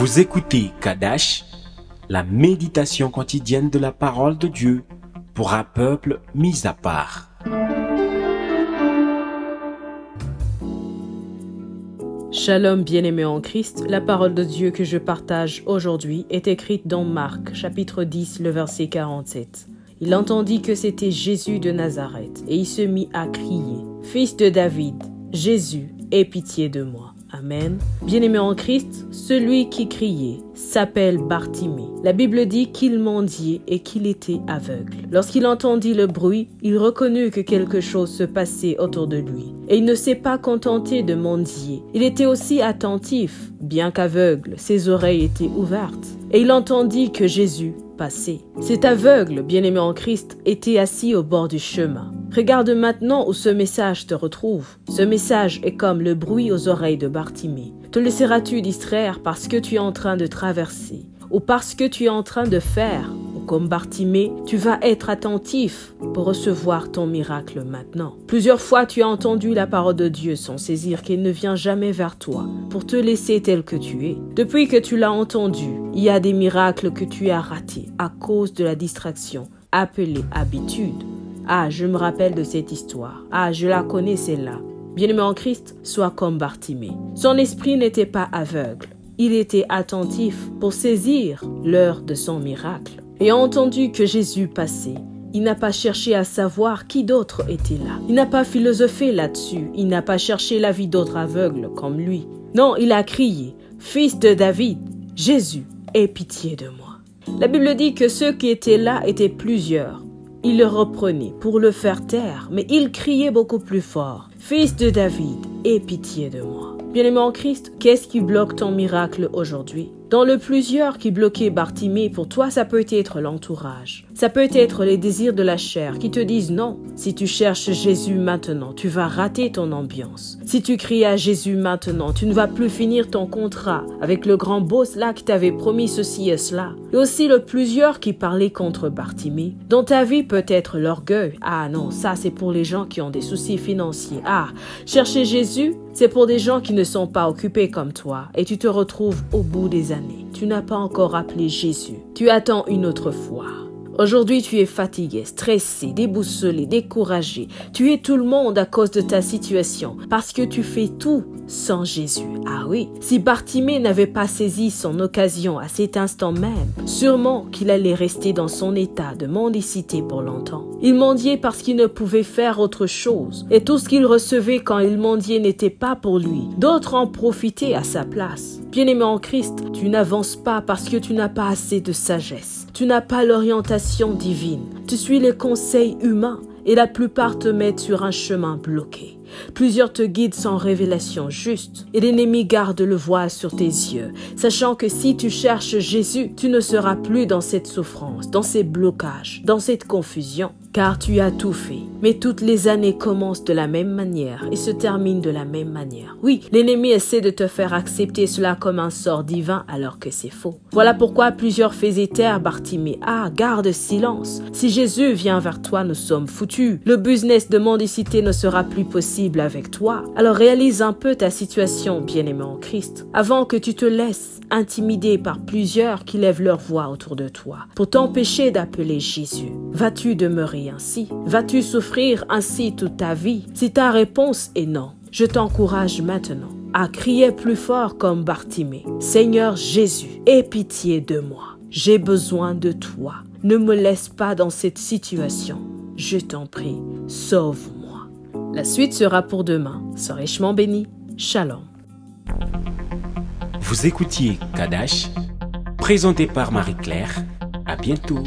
Vous écoutez Kadash, la méditation quotidienne de la parole de Dieu pour un peuple mis à part. Shalom bien-aimés en Christ, la parole de Dieu que je partage aujourd'hui est écrite dans Marc, chapitre 10, le verset 47. Il entendit que c'était Jésus de Nazareth et il se mit à crier « Fils de David, Jésus, aie pitié de moi ». Amen. Bien-aimé en Christ, celui qui criait s'appelle Bartimée. La Bible dit qu'il mendiait et qu'il était aveugle. Lorsqu'il entendit le bruit, il reconnut que quelque chose se passait autour de lui. Et il ne s'est pas contenté de mendier. Il était aussi attentif. Bien qu'aveugle, ses oreilles étaient ouvertes. Et il entendit que Jésus passait. Cet aveugle, bien-aimé en Christ, était assis au bord du chemin. Regarde maintenant où ce message te retrouve. Ce message est comme le bruit aux oreilles de Bartimée. Te laisseras-tu distraire parce que tu es en train de traverser ou parce que tu es en train de faire? Ou comme Bartimée, tu vas être attentif pour recevoir ton miracle maintenant. Plusieurs fois, tu as entendu la parole de Dieu sans saisir qu'il ne vient jamais vers toi pour te laisser tel que tu es. Depuis que tu l'as entendu, il y a des miracles que tu as ratés à cause de la distraction appelée habitude. Ah, je me rappelle de cette histoire. Ah, je la connais celle-là. Bien-aimé en Christ, sois comme Bartimée. Son esprit n'était pas aveugle. Il était attentif pour saisir l'heure de son miracle. Ayant entendu que Jésus passait, il n'a pas cherché à savoir qui d'autre était là. Il n'a pas philosophé là-dessus. Il n'a pas cherché l'avis d'autres aveugles comme lui. Non, il a crié « Fils de David, Jésus, aie pitié de moi ». La Bible dit que ceux qui étaient là étaient plusieurs. Il le reprenait pour le faire taire, mais il criait beaucoup plus fort. « Fils de David, aie pitié de moi ». Bien-aimé en Christ, qu'est-ce qui bloque ton miracle aujourd'hui? Dans le plusieurs qui bloquaient Bartimée, pour toi, ça peut être l'entourage. Ça peut être les désirs de la chair qui te disent non. Si tu cherches Jésus maintenant, tu vas rater ton ambiance. Si tu cries à Jésus maintenant, tu ne vas plus finir ton contrat avec le grand boss là qui t'avait promis ceci et cela. Et aussi le plusieurs qui parlaient contre Bartimée. Dans ta vie, peut-être l'orgueil. Ah non, ça c'est pour les gens qui ont des soucis financiers. Ah, chercher Jésus, c'est pour des gens qui ne sont pas occupés comme toi et tu te retrouves au bout des années. Tu n'as pas encore appelé Jésus. Tu attends une autre fois. Aujourd'hui, tu es fatigué, stressé, déboussolé, découragé. Tu es tout le monde à cause de ta situation parce que tu fais tout sans Jésus. Ah oui, si Bartimée n'avait pas saisi son occasion à cet instant même, sûrement qu'il allait rester dans son état de mendicité pour longtemps. Il mendiait parce qu'il ne pouvait faire autre chose et tout ce qu'il recevait quand il mendiait n'était pas pour lui. D'autres en profitaient à sa place. Bien-aimé en Christ, tu n'avances pas parce que tu n'as pas assez de sagesse. Tu n'as pas l'orientation divine. Tu suis les conseils humains et la plupart te mettent sur un chemin bloqué. Plusieurs te guident sans révélation juste et l'ennemi garde le voile sur tes yeux, sachant que si tu cherches Jésus, tu ne seras plus dans cette souffrance, dans ces blocages, dans cette confusion, car tu as tout fait. Mais toutes les années commencent de la même manière et se terminent de la même manière. Oui, l'ennemi essaie de te faire accepter cela comme un sort divin alors que c'est faux. Voilà pourquoi plusieurs faisaient taire Bartimée. Ah, garde silence. Si Jésus vient vers toi, nous sommes foutus. Le business de mendicité ne sera plus possible avec toi. Alors réalise un peu ta situation, bien-aimé en Christ, avant que tu te laisses intimider par plusieurs qui lèvent leur voix autour de toi pour t'empêcher d'appeler Jésus. Vas-tu demeurer ainsi? Vas-tu souffrir ainsi toute ta vie? Si ta réponse est non, je t'encourage maintenant à crier plus fort comme Bartimée. Seigneur Jésus, aie pitié de moi. J'ai besoin de toi. Ne me laisse pas dans cette situation. Je t'en prie, sauve-moi. La suite sera pour demain. Sois richement béni. Shalom. Vous écoutiez Kadash, présenté par Marie-Claire. À bientôt.